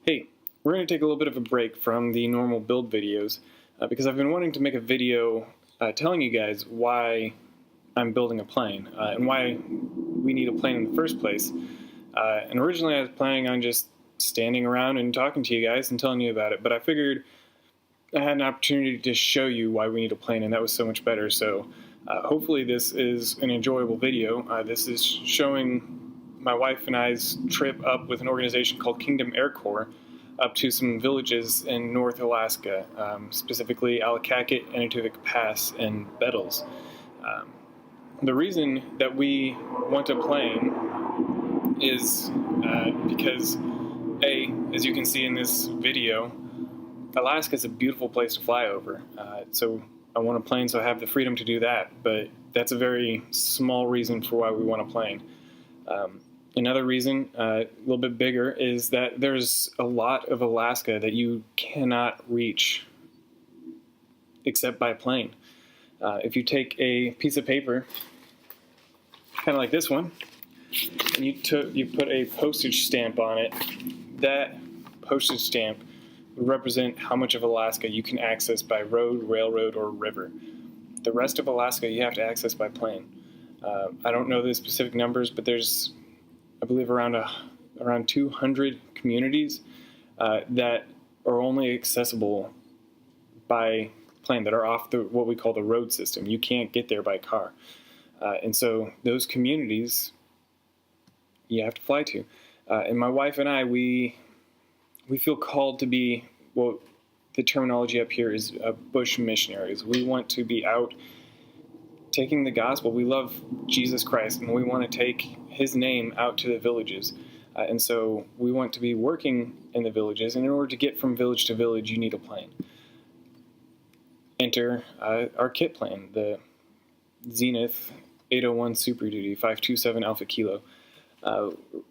Hey, we're going to take a little bit of a break from the normal build videos because I've been wanting to make a video telling you guys why I'm building a plane and why we need a plane in the first place. And originally I was planning on just standing around and talking to you guys and telling you about it, but I figured I had an opportunity to show you why we need a plane, and that was so much better. So hopefully this is an enjoyable video. This is showing my wife and I's trip up with an organization called Kingdom Air Corps up to some villages in North Alaska, specifically Allakaket, Enitovik Pass, and Bettles. The reason that we want a plane is because, as you can see in this video, Alaska is a beautiful place to fly over. So I want a plane so I have the freedom to do that, but that's a very small reason for why we want a plane. Another reason, a little bit bigger, is that there's a lot of Alaska that you cannot reach except by plane. If you take a piece of paper, kind of like this one, and you put a postage stamp on it, that postage stamp would represent how much of Alaska you can access by road, railroad, or river. The rest of Alaska you have to access by plane. I don't know the specific numbers, but there's, I believe, around 200 communities that are only accessible by plane, that are off what we call the road system. You can't get there by car. And so those communities you have to fly to. And my wife and I, we feel called to be, well, the terminology up here is bush missionaries. We want to be out taking the gospel. We love Jesus Christ, and we want to take his name out to the villages. And so we want to be working in the villages, and in order to get from village to village, you need a plane. Enter our kit plane, the Zenith 801 Super Duty 527 Alpha Kilo.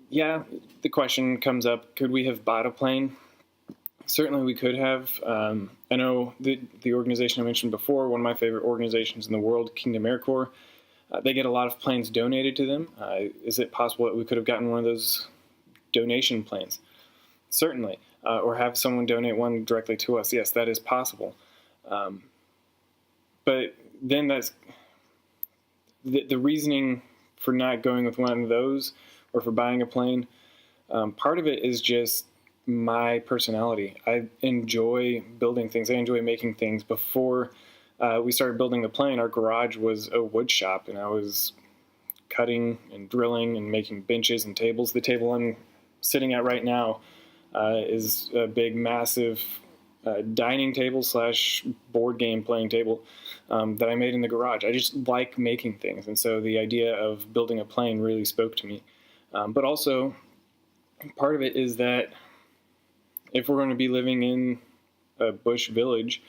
Yeah, the question comes up, could we have bought a plane? Certainly we could have. I know the organization I mentioned before, one of my favorite organizations in the world, Kingdom Air Corps, they get a lot of planes donated to them. Is it possible that we could have gotten one of those donation planes? Certainly. Or have someone donate one directly to us. Yes, that is possible. But then that's the reasoning for not going with one of those or for buying a plane. Part of it is just my personality. I enjoy building things. I enjoy making things. Before we started building the plane, our garage was a wood shop, and I was cutting and drilling and making benches and tables. The table I'm sitting at right now is a big, massive dining table / board game playing table that I made in the garage. I just like making things, and so the idea of building a plane really spoke to me. But also, part of it is that if we're going to be living in a bush village,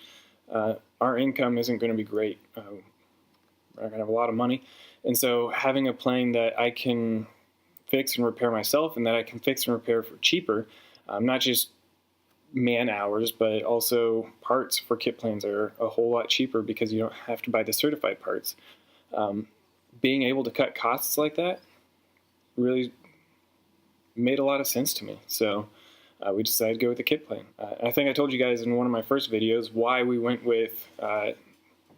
our income isn't going to be great. We're not going to have a lot of money. And so having a plane that I can fix and repair myself, and that I can fix and repair for cheaper, not just man hours, but also parts for kit planes are a whole lot cheaper because you don't have to buy the certified parts. Being able to cut costs like that really made a lot of sense to me. So we decided to go with the kit plane. I think I told you guys in one of my first videos why we went with the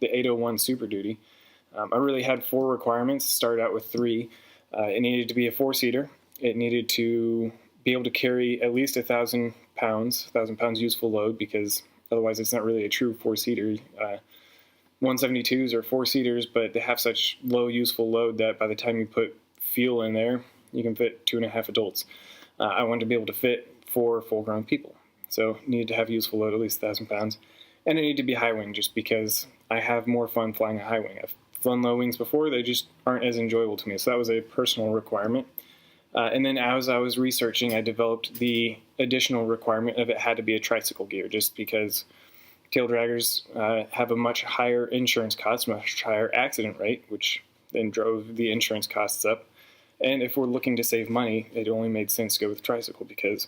801 Super Duty. I really had 4 requirements, started out with 3. It needed to be a 4-seater. It needed to be able to carry at least 1,000 pounds useful load, because otherwise it's not really a true 4-seater. 172s are 4-seaters, but they have such low useful load that by the time you put fuel in there, you can fit 2.5 adults. I wanted to be able to fit 4 full-grown people. So needed to have useful load, at least 1,000 pounds. And it needed to be high wing, just because I have more fun flying a high wing. I've flown low wings before, they just aren't as enjoyable to me. So that was a personal requirement. And then as I was researching, I developed the additional requirement of it had to be a tricycle gear, just because tail draggers have a much higher insurance cost, much higher accident rate, which then drove the insurance costs up. And if we're looking to save money, it only made sense to go with tricycle because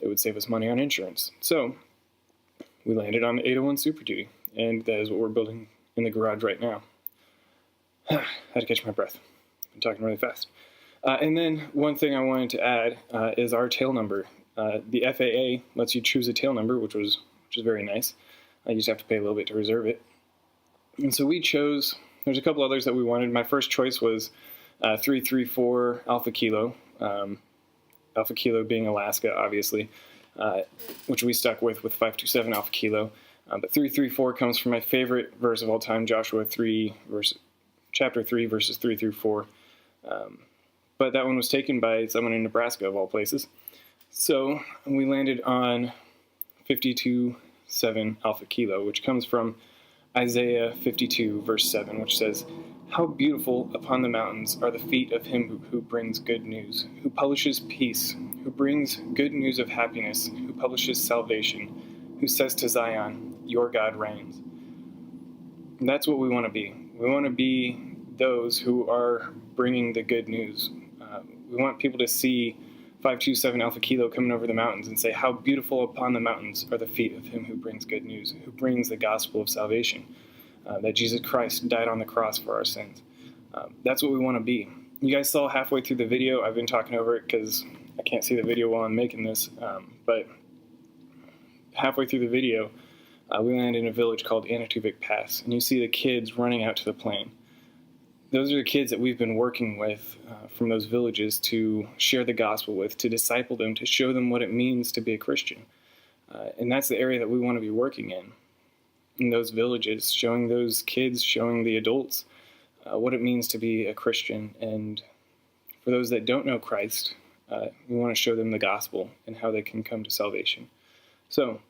it would save us money on insurance. So we landed on the 801 Super Duty, and that is what we're building in the garage right now. I had to catch my breath. I'm talking really fast. And then one thing I wanted to add is our tail number. The FAA lets you choose a tail number, which is very nice. You just have to pay a little bit to reserve it. And so we chose, there's a couple others that we wanted. My first choice was 334 Alpha Kilo, Alpha Kilo being Alaska, obviously, which we stuck with 527 Alpha Kilo. But 334 comes from my favorite verse of all time, Joshua 3, chapter 3, verses 3 through 4. But that one was taken by someone in Nebraska, of all places. So we landed on 527 Alpha Kilo, which comes from Isaiah 52, verse 7, which says, "How beautiful upon the mountains are the feet of him who brings good news, who publishes peace, who brings good news of happiness, who publishes salvation, who says to Zion, your God reigns." And that's what we want to be. We want to be those who are bringing the good news. We want people to see 527 Alpha Kilo coming over the mountains and say, how beautiful upon the mountains are the feet of him who brings good news, who brings the gospel of salvation, that Jesus Christ died on the cross for our sins. That's what we want to be. You guys saw halfway through the video, I've been talking over it because I can't see the video while I'm making this, but halfway through the video, we landed in a village called Anatuvik Pass, and you see the kids running out to the plane. Those are the kids that we've been working with from those villages to share the gospel with, to disciple them, to show them what it means to be a Christian. And that's the area that we want to be working in those villages, showing those kids, showing the adults what it means to be a Christian. And for those that don't know Christ, we want to show them the gospel and how they can come to salvation. So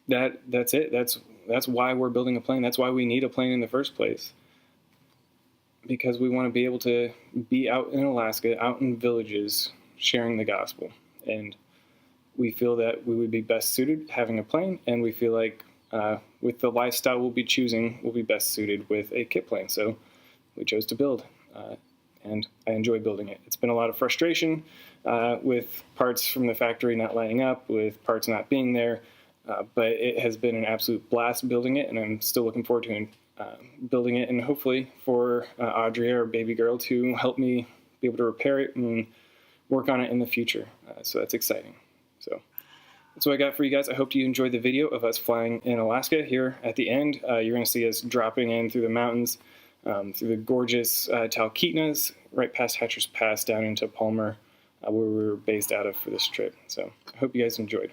that's it. That's why we're building a plane. That's why we need a plane in the first place. Because we want to be able to be out in Alaska, out in villages, sharing the gospel. And we feel that we would be best suited having a plane, and we feel like with the lifestyle we'll be choosing, we'll be best suited with a kit plane. So we chose to build, and I enjoy building it. It's been a lot of frustration with parts from the factory not lining up, with parts not being there, but it has been an absolute blast building it, and I'm still looking forward to building it, and hopefully for Audrey, our baby girl, to help me be able to repair it and work on it in the future. So that's exciting. So that's what I got for you guys. I hope you enjoyed the video of us flying in Alaska. Here at the end, you're going to see us dropping in through the mountains, through the gorgeous Talkeetnas, right past Hatcher's Pass, down into Palmer, where we were based out of for this trip. So I hope you guys enjoyed.